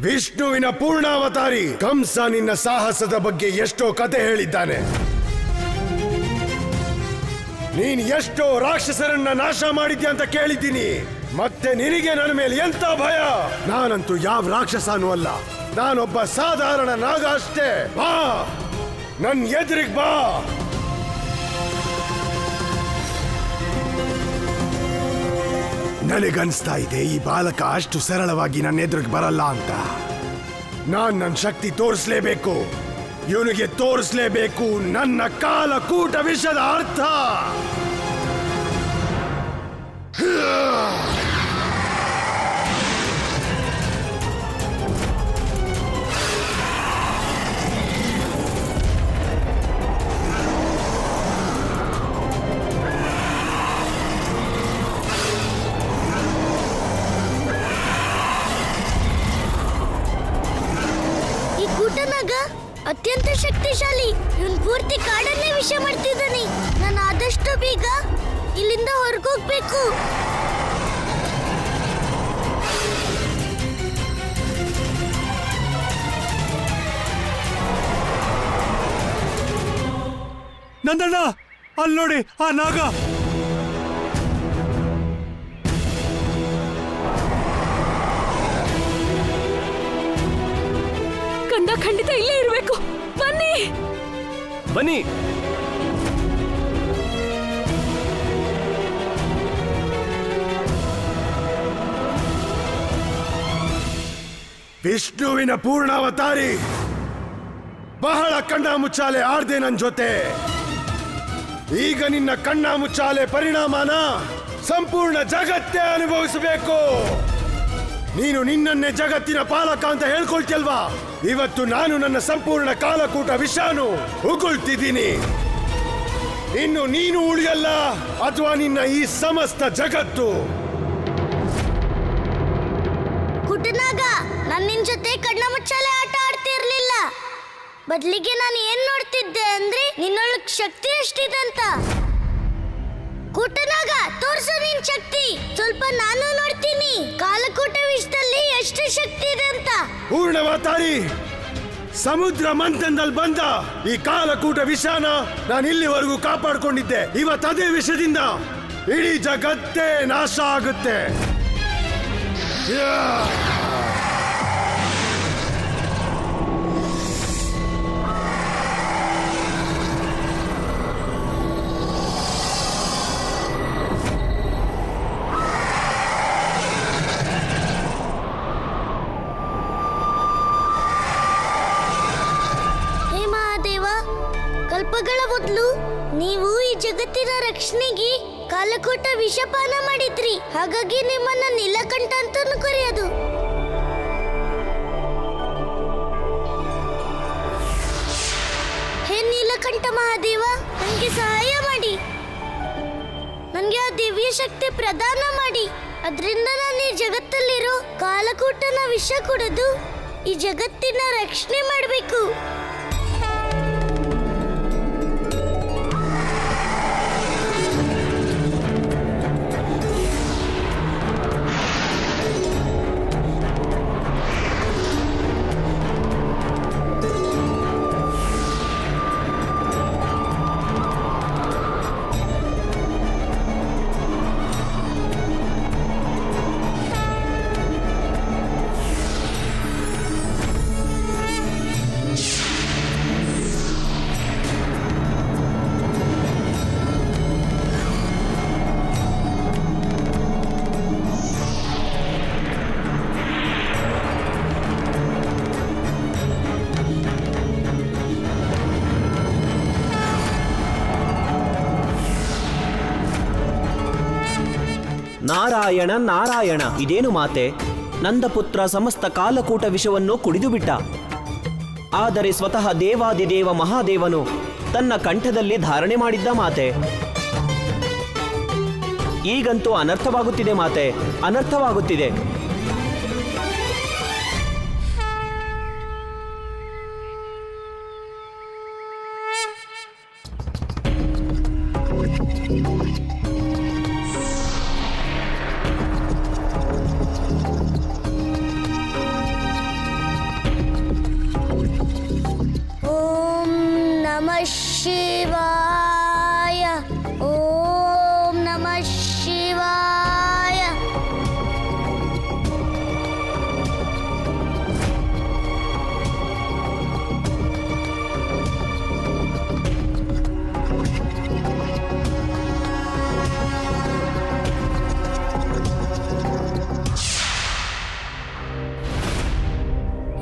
ವಿಷ್ಣುವಿನ ಪೂರ್ಣಾವತಾರಿ ಕಂಸ ನಿನ್ನ ಸಾಹಸದ ಬಗ್ಗೆ ಎಷ್ಟೋ ಕತೆ ಹೇಳಿದ್ದಾನೆ. ನೀನ್ ಎಷ್ಟೋ ರಾಕ್ಷಸರನ್ನ ನಾಶ ಮಾಡಿದ್ಯಾ ಅಂತ ಕೇಳಿದ್ದೀನಿ. ಮತ್ತೆ ನಿನಗೆ ನನ್ನ ಮೇಲೆ ಎಂತ ಭಯ? ನಾನಂತೂ ಯಾವ ರಾಕ್ಷಸನೂ ಅಲ್ಲ, ನಾನೊಬ್ಬ ಸಾಧಾರಣ ನಾಗ ಅಷ್ಟೇ. ಬಾ, ನನ್ ಎದುರಿಗೆ ಬಾ. ನನಗನ್ಸ್ತಾ ಇದೆ ಈ ಬಾಲಕ ಅಷ್ಟು ಸರಳವಾಗಿ ನನ್ನ ಎದುರಿಗೆ ಬರಲ್ಲ ಅಂತ. ನಾನ್ ನನ್ನ ಶಕ್ತಿ ತೋರಿಸ್ಲೇಬೇಕು, ಇವನಿಗೆ ತೋರಿಸ್ಲೇಬೇಕು ನನ್ನ ಕಾಲಕೂಟ ವಿಷದ ಅರ್ಥ. ಶಕ್ತಿಶಾಲಿ. ಇವನ್ ಪೂರ್ತಿ ಕಾಡನ್ನೇ ವಿಷ ಮಾಡ್ತಿದ್ದಾನೆ. ನಾನು ಆದಷ್ಟು ಬೇಗ ಇಲ್ಲಿಂದ ಹೊರಗೋಗ್ಬೇಕು. ನಂದಣ್ಣ, ಅಲ್ಲಿ ನೋಡಿ ಆ ನಾಗ. ಕಂದ ಖಂಡಿತ ಇಲ್ಲೇ ಇರಬೇಕು. ಬನ್ನಿ ಬನ್ನಿ. ವಿಷ್ಣುವಿನ ಪೂರ್ಣಾವತಾರಿ, ಬಹಳ ಕಣ್ಣ ಮುಚ್ಚಾಲೆ ಆಡ್ದೆ ನನ್ ಜೊತೆ. ಈಗ ನಿನ್ನ ಕಣ್ಣ ಮುಚ್ಚಾಲೆ ಪರಿಣಾಮನ ಸಂಪೂರ್ಣ ಜಗತ್ತೇ ಅನುಭವಿಸಬೇಕು. ನೀನು ನಿನ್ನನ್ನೇ ಜಗತ್ತಿನ ಪಾಲಕ ಅಂತ ಹೇಳ್ಕೊಳ್ತಿಲ್ವಾ? ಇವತ್ತು ನಾನು ನನ್ನ ಸಂಪೂರ್ಣ ಕಾಲಕೂಟ ವಿಷಾನು ಉಗುಳ್ತಿದ್ದೀನಿ. ಇನ್ನು ನೀನು ಉಳಿಯಲ್ಲ, ಅಥವಾ ನಿನ್ನ ಈ ಸಮಸ್ತ ಜಗತ್ತು. ಕುಟನಾಗ, ನಾನು ನಿನ್ ಜೊತೆ ಕಣ್ಣ ಮುಚ್ಚಾಲೆ ಆಟ ಆಡ್ತಿರ್ಲಿಲ್ಲ. ಬದ್ಲಿಗೆ ನಾನು ಏನ್ ನೋಡ್ತಿದ್ದೆ ಅಂದ್ರೆ ನಿನ್ನೊಳಗ್ ಶಕ್ತಿ ಎಷ್ಟಿದೆ ಅಂತ. ಕುಟನಾಗ, ತೋರ್ಸು ನಿನ್ ಶಕ್ತಿ. ಸ್ವಲ್ಪ ನಾನು ನೋಡ್ತೀನಿ ಕಾಲಕೂಟ ವಿಷದಲ್ಲಿ ಎಷ್ಟು ಶಕ್ತಿ ಇದೆ ಅಂತ. ಪೂರ್ಣಾವತಾರಿ, ಸಮುದ್ರ ಮಂಥನದಲ್ಲಿ ಬಂದ ಈ ಕಾಲಕೂಟ ವಿಷಾನ ನಾನು ಇಲ್ಲಿವರೆಗೂ ಕಾಪಾಡ್ಕೊಂಡಿದ್ದೆ. ಇವತ್ತು ಅದೇ ವಿಷದಿಂದ ಇಡೀ ಜಗತ್ತೇ ನಾಶ ಆಗುತ್ತೆ. ಕಲ್ಪಗಳ ಮೊದಲು ನೀವು ಈ ಜಗತ್ತಿನ ರಕ್ಷಣೆಗೆ ಕಾಲಕೂಟ ವಿಷಪಾನ ಮಾಡಿದ್ರಿ. ಹಾಗಾಗಿ ನಿಮ್ಮನ್ನ ನೀಲಕಂಠ ಅಂತಾನು ಕರೆಯೋದು. ಹೇ ನೀಲಕಂಠ ಮಹಾದೇವ, ನನಗೆ ಸಹಾಯ ಮಾಡಿ. ನನಗೆ ಆ ದಿವ್ಯ ಶಕ್ತಿ ಪ್ರದಾನ ಮಾಡಿ. ಅದರಿಂದ ನಾನು ಈ ಜಗತ್ತಲ್ಲಿರೋ ಕಾಲಕೂಟನ ವಿಷ ಕುಡಿದು ಈ ಜಗತ್ತಿನ ರಕ್ಷಣೆ ಮಾಡಬೇಕು. ನಾರಾಯಣ ನಾರಾಯಣ, ಇದೇನು ಮಾತೆ? ನಂದಪುತ್ರ ಸಮಸ್ತ ಕಾಲಕೂಟ ವಿಷವನ್ನು ಕುಡಿದು ಬಿಟ್ಟ. ಆದರೆ ಸ್ವತಃ ದೇವಾದಿದೇವ ಮಹಾದೇವನು ತನ್ನ ಕಂಠದಲ್ಲಿ ಧಾರಣೆ ಮಾಡಿದ್ದ ಮಾತೆ. ಈಗಂತೂ ಅನರ್ಥವಾಗುತ್ತಿದೆ ಮಾತೆ, ಅನರ್ಥವಾಗುತ್ತಿದೆ. ಶಿವಾಯ, ಓಂ ನಮಃ ಶಿವಾಯ.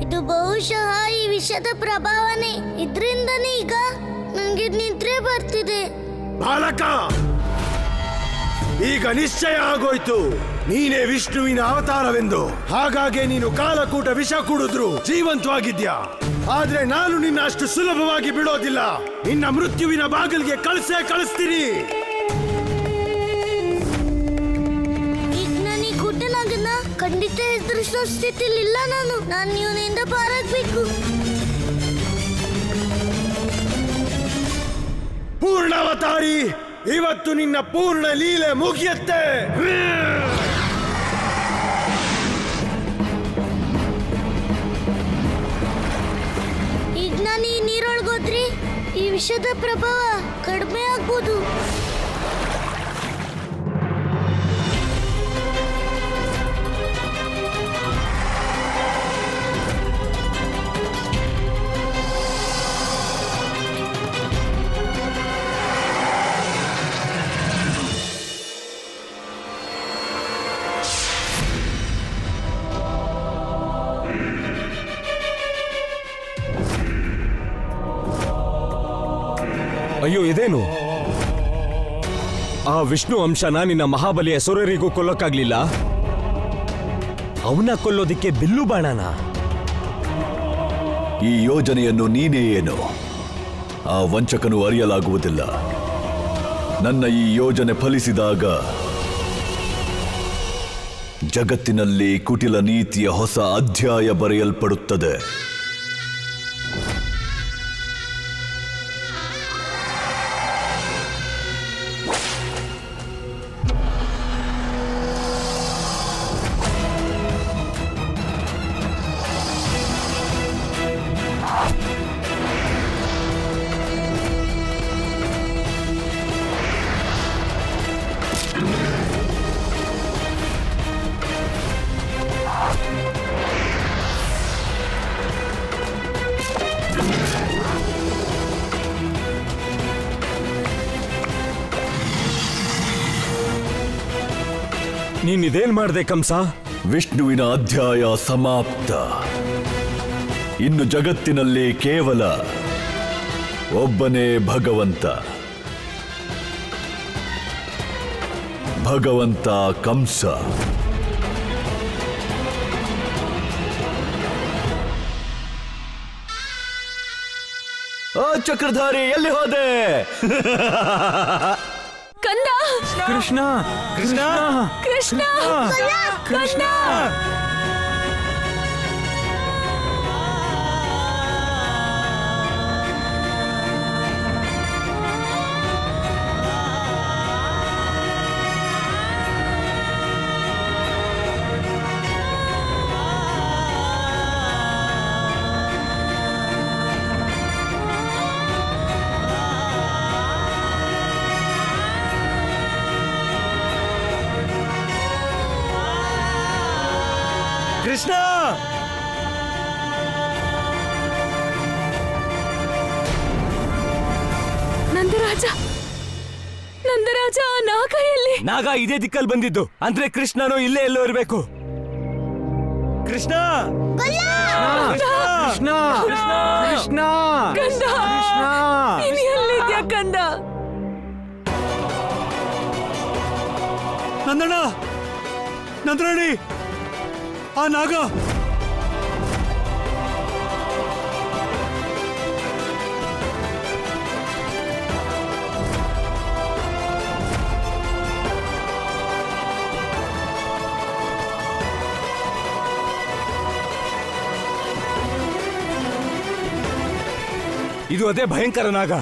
ಇದು ಬಹುಶಃ ಈ ವಿಷದ ಪ್ರಭಾವನೆ. ಇದ್ರಿಂದನೇ ಈಗ ನನಗೆ ನಿದ್ರೆ ಬರ್ತಿದೆ. ಬಾಲಕ, ಈಗ ನಿಶ್ಚಯ ಆಗೋಯ್ತು ನೀನೇ ವಿಷ್ಣುವಿನ ಅವತಾರವೆಂದು. ಹಾಗಾಗಿ ನೀನು ಕಾಲಕೂಟ ವಿಷ ಕುಡಿದ್ರು ಜೀವಂತವಾಗಿದ್ಯಾ. ಆದ್ರೆ ನಾನು ನಿನ್ನ ಅಷ್ಟು ಸುಲಭವಾಗಿ ಬಿಡೋದಿಲ್ಲ. ನಿನ್ನ ಮೃತ್ಯುವಿನ ಬಾಗಿಲಿಗೆ ಕಳಿಸ್ತೀನಿ. ಈಗ ನನಗೆ ಗುಡ್ಡನಾಗನ್ನ ಖಂಡಿತ ಎದುರಿಸೋ ಸ್ಥಿತಿಲಿಲ್ಲ. ನಾನು ಇವನಿಂದ ಪಾರಾಗ್ಬೇಕು. ಪೂರ್ಣಾವತಾರಿ, ಇವತ್ತು ನಿನ್ನ ಪೂರ್ಣ ಲೀಲೆ ಮುಗಿಯುತ್ತೆ. ಈಗ ನಾನು ಈ ನೀರೊಳಗೋದ್ರಿ ಈ ವಿಷದ ಪ್ರಭಾವ ಕಡಿಮೆ ಆಗ್ಬೋದು. ಅಯ್ಯೋ, ಇದೇನು? ಆ ವಿಷ್ಣು ಅಂಶನ ನಿನ್ನ ಮಹಾಬಲಿಯ ಸುರರಿಗೂ ಕೊಲ್ಲೋಕ್ಕಾಗ್ಲಿಲ್ಲ, ಅವನ ಕೊಲ್ಲೋದಿಕ್ಕೆ ಬಿಲ್ಲು ಬಾಣನ? ಈ ಯೋಜನೆಯನ್ನು ನೀನೇ ಏನು ಆ ವಂಚಕನು ಅರಿಯಲಾಗುವುದಿಲ್ಲ. ನನ್ನ ಈ ಯೋಜನೆ ಫಲಿಸಿದಾಗ ಜಗತ್ತಿನಲ್ಲಿ ಕುಟಿಲ ನೀತಿಯ ಹೊಸ ಅಧ್ಯಾಯ ಬರೆಯಲ್ಪಡುತ್ತದೆ. ನೀನಿದೇನ್ ಮಾಡ್ದೆ ಕಂಸ? ವಿಷ್ಣುವಿನ ಅಧ್ಯಾಯ ಸಮಾಪ್ತ. ಇನ್ನು ಜಗತ್ತಿನಲ್ಲಿ ಕೇವಲ ಒಬ್ಬನೇ ಭಗವಂತ ಕಂಸ. ಚಕ್ರಧಾರಿ ಎಲ್ಲಿ ಹೋದೆ? ಕಂದ! ಕೃಷ್ಣ ಕೃಷ್ಣ ಕೃಷ್ಣ! ಕೃಷ್ಣ! ಕೃಷ್ಣ! ನಂದರಾಜ, ನಂದರಾಜ, ನಾಗ ಎಲ್ಲಿ? ನಾಗ ಇದೇ ದಿಕ್ಕಲ್ಲಿ ಬಂದಿದ್ದು, ಅಂದ್ರೆ ಕೃಷ್ಣನು ಇಲ್ಲೇ ಎಲ್ಲೋ ಇರಬೇಕು. ಕೃಷ್ಣ! ಕೃಷ್ಣ! ಕೃಷ್ಣ! ಕಂದ! ನೀನ್ ಎಲ್ಲಿದ್ಯಾ ಕಂದ? ನಂದಣ್ಣ, ನಂದರಾಣಿ, ಆ ನಾಗ! ಇದು ಅದೇ ಭಯಂಕರ ನಾಗ.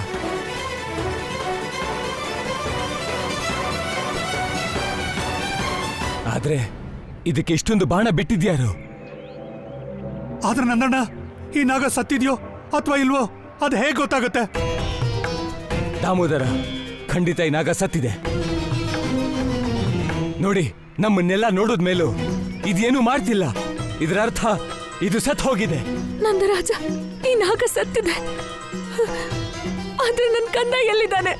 ಆದ್ರೆ ಇದಕ್ಕೆ ಇಷ್ಟೊಂದು ಬಾಣ ಬಿಟ್ಟಿದ್ಯಾರು? ಆದ್ರೆ ನಂದಣ್ಣ, ಈ ನಾಗ ಸತ್ತಿದ್ಯೋ ಅಥವಾ ಇಲ್ವೋ ಅದು ಹೇಗೆ ಗೊತ್ತಾಗುತ್ತೆ? ದಾಮೋದರ, ಖಂಡಿತ ಈ ನಾಗ ಸತ್ತಿದೆ. ನೋಡಿ, ನಮ್ಮನ್ನೆಲ್ಲ ನೋಡಿದ್ಮೇಲೂ ಇದೇನು ಮಾಡ್ತಿಲ್ಲ. ಇದರ ಅರ್ಥ ಇದು ಸತ್ ಹೋಗಿದೆ. ನಂದರಾಜ, ಈ ನಾಗ ಸತ್ತಿದೆ, ಆದ್ರೆ ನನ್ ಕಂದ ಎಲ್ಲಿದ್ದಾನೆ?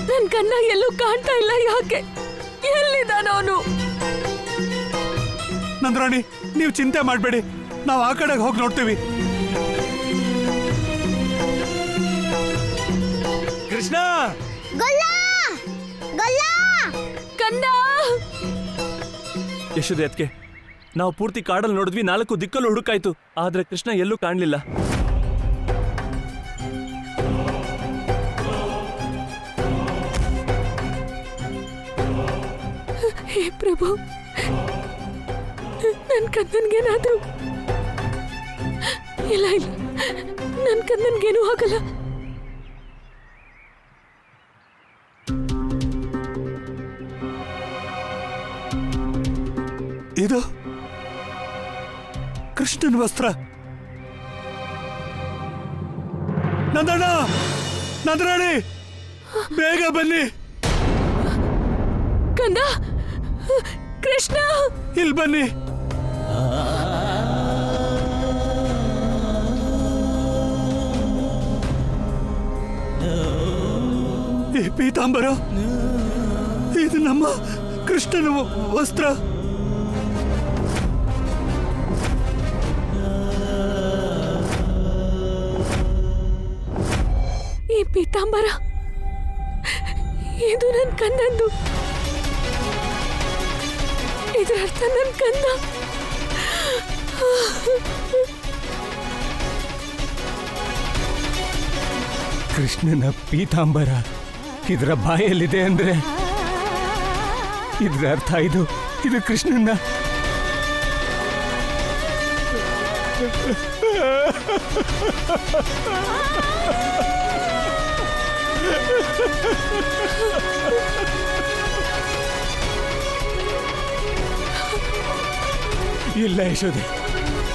ನನ್ ಕಂದ ಎಲ್ಲೂ ಕಾಣ್ತಾ ಇಲ್ಲ. ಯಾಕೆ? ಎಲ್ಲಿದ್ದಾನ ಅವನು? ನಂದರಾಣಿ, ನೀವು ಚಿಂತೆ ಮಾಡಬೇಡಿ, ನಾವು ಆ ಕಡೆಗೆ ಹೋಗಿ ನೋಡ್ತೀವಿ. ಕೃಷ್ಣ! ಕಂದ! ಯಶೋದೆಯತ್ಗೆ, ನಾವು ಪೂರ್ತಿ ಕಾಡಲ್ಲಿ ನೋಡಿದ್ವಿ, 4 ದಿಕ್ಕಲ್ಲೂ ಹುಡುಕಾಯ್ತು, ಆದ್ರೆ ಕೃಷ್ಣ ಎಲ್ಲೂ ಕಾಣಲಿಲ್ಲ. ಹೇ ಪ್ರಭು, ನನ್ ಕಂದನ್ಗೇನಾದ್ರು? ಇಲ್ಲ ಇಲ್ಲ, ನನ್ ಕಂದನ್ಗೇನು ಆಗಲ್ಲ. ಇದು ಕೃಷ್ಣನ ವಸ್ತ್ರ. ನಂದಣ್ಣ, ನಂದರಾಣಿ, ಬೇಗ ಬನ್ನಿ. ಕಂದ, ಕೃಷ್ಣ, ಇಲ್ಲಿ ಬನ್ನಿ. ಈ ಪೀತಾಂಬರ ಇದು ನಮ್ಮ ಕೃಷ್ಣನ ವಸ್ತ್ರ. ಈ ಪೀತಾಂಬರ ಇದು ನನ್ನ ಕಂದಂದು. ಇದರ ಅರ್ಥ ನನ್ನ ಕಂದ. ಕೃಷ್ಣನ ಪೀತಾಂಬರ ಇದರ ಬಾಯಲ್ಲಿದೆ ಅಂದ್ರೆ ಇದರ ಅರ್ಥ ಇದು ಕೃಷ್ಣನ. ಇಲ್ಲ ಯಶೋದೆ,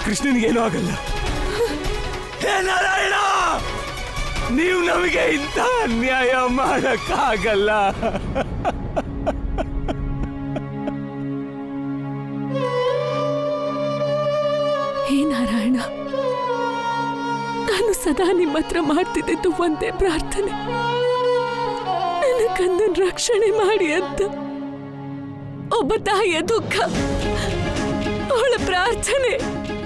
ಕೃಷ್ಣನಿಗೇನೂ ಆಗಲ್ಲ. ಹೇ ನಾರಾಯಣ, ನೀವು ನಮಗೆ ಇಂಥ ಅನ್ಯಾಯ ಮಾಡಕ್ಕಾಗಲ್ಲ. ಹೇ ನಾರಾಯಣ, ನಾನು ಸದಾ ನಿಮ್ಮ ಹತ್ರ ಮಾಡ್ತಿದ್ದು ಒಂದೇ ಪ್ರಾರ್ಥನೆ, ನನ್ನ ಕಂದನ್ ರಕ್ಷಣೆ ಮಾಡಿ ಅಂತ. ಒಬ್ಬ ತಾಯಿಯ ದುಃಖ, ಅವಳ ಪ್ರಾರ್ಥನೆ,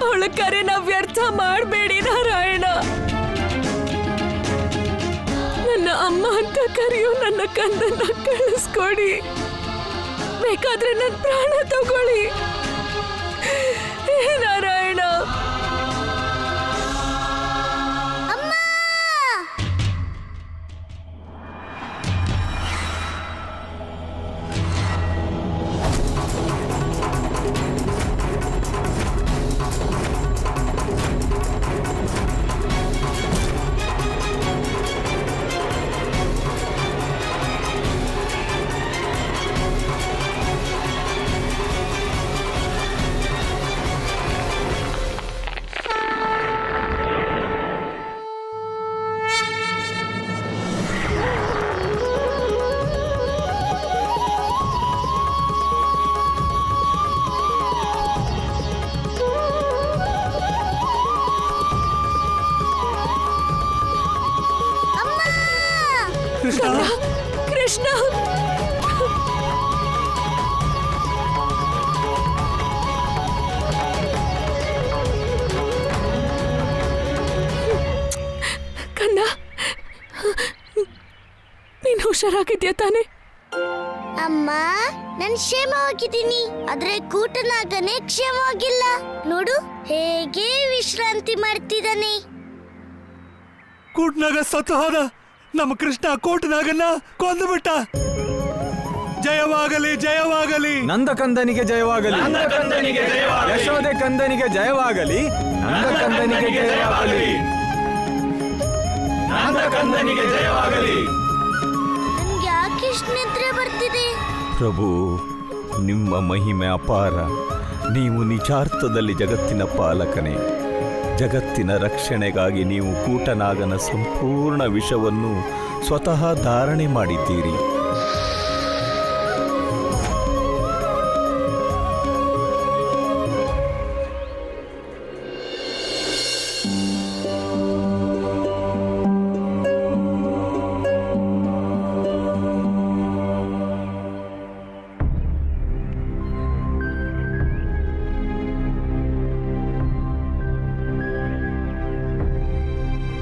ಅವಳ ಕರೆನ ವ್ಯರ್ಥ ಮಾಡಬೇಡಿ ನಾರಾಯಣ. ನನ್ನ ಅಮ್ಮ ಅಂತ ಕರೆಯೋ ನನ್ನ ಕಂದನ್ನ ಕಳಿಸ್ಕೊಡಿ. ಬೇಕಾದ್ರೆ ನನ್ನ ಪ್ರಾಣ ತಗೊಳ್ಳಿ ನಾರಾಯಣ. ಕೃಷ್ಣ, ಕಂದ, ನೀನು ಹುಷಾರಾಗಿದ್ಯಾ ತಾನೆ? ಅಮ್ಮ, ನಾನು ಕ್ಷೇಮವಾಗಿದ್ದೀನಿ, ಆದ್ರೆ ಕೂಟನಾಗನೇ ಕ್ಷೇಮವಾಗಿಲ್ಲ. ನೋಡು ಹೇಗೆ ವಿಶ್ರಾಂತಿ ಮಾಡ್ತಿದ್ದಾನೆ. ಕೂಟ್ನಾಗ ಸತ್ತು ಹೋದ ನಮ್ಮ ಕೃಷ್ಣ ಕೋಟನಾಗನ್ನ ಕೊಂದುಬಿಟ್ಟ. ಜಯವಾಗಲಿ, ಜಯವಾಗಲಿ. ನಂದ ಕಂದನಿಗೆ ಜಯವಾಗಲಿ, ಯಶೋದೆ ಕಂದನಿಗೆ ಜಯವಾಗಲಿ, ನಂದ ಕಂದನಿಗೆ ಜಯವಾಗಲಿ, ನಂದ ಕಂದನಿಗೆ ಜಯವಾಗಲಿ. ನನ್ಗೆ ಯಾಕೆ ಇಷ್ಟು ನಿದ್ರೆ ಬರ್ತಿದೆ? ಪ್ರಭು, ನಿಮ್ಮ ಮಹಿಮೆ ಅಪಾರ. ನೀವು ನಿಜಾರ್ಥದಲ್ಲಿ ಜಗತ್ತಿನ ಪಾಲಕನೇ. ಜಗತ್ತಿನ ರಕ್ಷಣೆಗಾಗಿ ನೀವು ಕೂಟನಾಗನ ಸಂಪೂರ್ಣ ವಿಷವನ್ನು ಸ್ವತಃ ಧಾರಣೆ ಮಾಡಿದ್ದೀರಿ.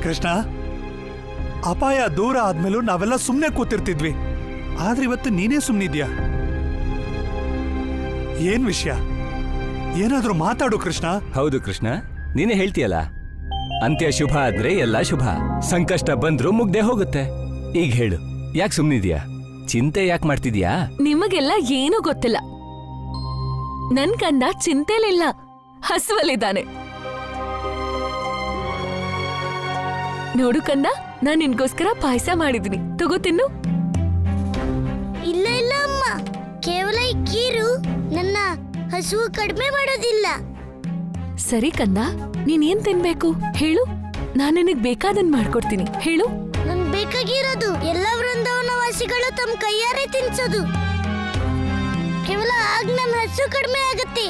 ಕೃಷ್ಣ, ಅಪಾಯ ದೂರ ಆದ್ಮೇಲೂ ನಾವೆಲ್ಲ ಸುಮ್ಮನೆ ಕೂತಿರ್ತಿದ್ವಿ. ಆದ್ರೆ ಇವತ್ತು ನೀನೇ ಸುಮ್ಮನಿದ್ಯಾ. ಏನ್ ವಿಷಯ? ಏನಾದ್ರೂ ಮಾತಾಡು ಕೃಷ್ಣ. ಹೌದು ಕೃಷ್ಣ, ನೀನೇ ಹೇಳ್ತೀಯಲ್ಲ, ಅಂತ್ಯ ಶುಭ ಆದ್ರೆ ಎಲ್ಲ ಶುಭ. ಸಂಕಷ್ಟ ಬಂದ್ರೂ ಮುಗ್ದೆ ಹೋಗುತ್ತೆ. ಈಗ ಹೇಳು, ಯಾಕೆ ಸುಮ್ಮನಿದ್ಯಾ? ಚಿಂತೆ ಯಾಕೆ ಮಾಡ್ತಿದ್ಯಾ? ನಿಮಗೆಲ್ಲ ಏನೂ ಗೊತ್ತಿಲ್ಲ. ನನ್ ಕಂದ ಚಿಂತೆಲಿಲ್ಲ, ಹಸುವಲ್ಲಿದ್ದಾನೆ. ನೋಡು ಕಂದ, ನಾನ್ ನಿನ್ಗೋಸ್ಕರ ಪಾಯಸ ಮಾಡಿದೀನಿ, ತಗೋ ತಿನ್ನು. ಇಲ್ಲ ಇಲ್ಲ ಅಮ್ಮ, ಕೇವಲ ಈ ಕೀರು ನನ್ನ ಹಸುವು ಕಡಿಮೆ ಮಾಡೋದಿಲ್ಲ. ಸರಿ ಕಂದ, ನೀನೇನ್ ತಿನ್ಬೇಕು ಹೇಳು, ನಾನು ನಿನಗ್ ಬೇಕಾದನ್ ಮಾಡ್ಕೊಡ್ತೀನಿ. ಹೇಳು. ನನ್ ಬೇಕಾಗಿರೋದು ಎಲ್ಲ ವೃಂದಾವನವಾಸಿಗಳು ತಮ್ಮ ಕೈಯಾರೆ ತಿನ್ಸೋದು. ಕೇವಲ ಆಗ ನನ್ನ ಹಸು ಕಡಿಮೆ ಆಗತ್ತೆ.